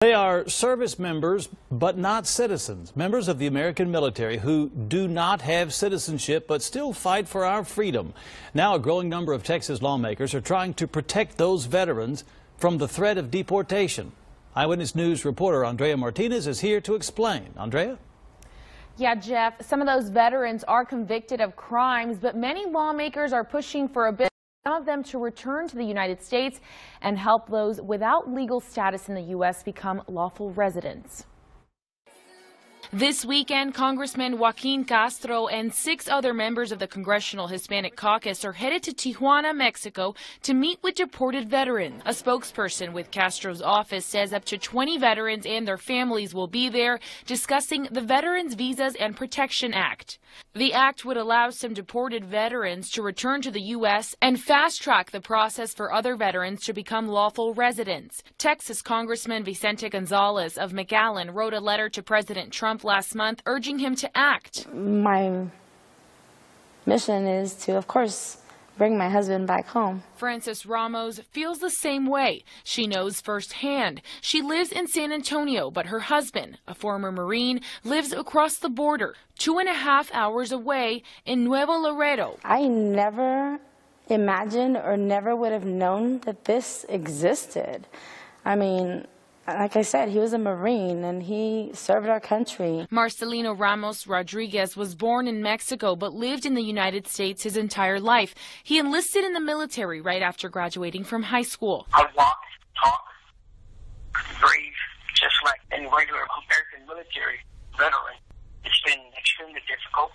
They are service members, but not citizens, members of the American military who do not have citizenship but still fight for our freedom. Now a growing number of Texas lawmakers are trying to protect those veterans from the threat of deportation. Eyewitness News reporter Andrea Martinez is here to explain. Andrea? Yeah, Jeff, some of those veterans are convicted of crimes, but many lawmakers are pushing for a bill. Some of them to return to the United States and help those without legal status in the U.S. become lawful residents. This weekend, Congressman Joaquin Castro and 6 other members of the Congressional Hispanic Caucus are headed to Tijuana, Mexico, to meet with deported veterans. A spokesperson with Castro's office says up to 20 veterans and their families will be there discussing the Veterans Visas and Protection Act. The act would allow some deported veterans to return to the U.S. and fast-track the process for other veterans to become lawful residents. Texas Congressman Vicente Gonzalez of McAllen wrote a letter to President Trump last month urging him to act. My mission is to, of course, bring my husband back home. Frances Ramos feels the same way. She knows firsthand. She lives in San Antonio, but her husband, a former Marine, lives across the border, 2.5 hours away in Nuevo Laredo. I never imagined or never would have known that this existed. I mean, like I said, he was a Marine and he served our country. Marcelino Ramos Rodriguez was born in Mexico but lived in the United States his entire life. He enlisted in the military right after graduating from high school. I walk, talk, breathe, just like any regular American military veteran. It's been extremely difficult,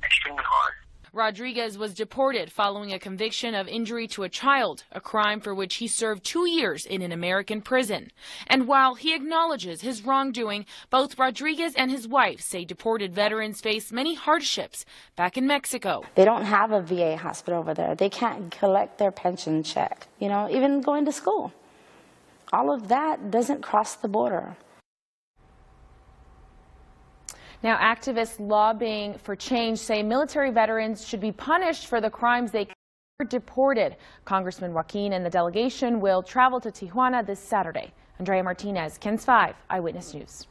extremely hard. Rodriguez was deported following a conviction of injury to a child, a crime for which he served 2 years in an American prison. And while he acknowledges his wrongdoing, both Rodriguez and his wife say deported veterans face many hardships back in Mexico. They don't have a VA hospital over there. They can't collect their pension check, even going to school. All of that doesn't cross the border. Now, activists lobbying for change say military veterans should be punished for the crimes they were deported. Congressman Joaquin and the delegation will travel to Tijuana this Saturday. Andrea Martinez, KENS 5, Eyewitness News.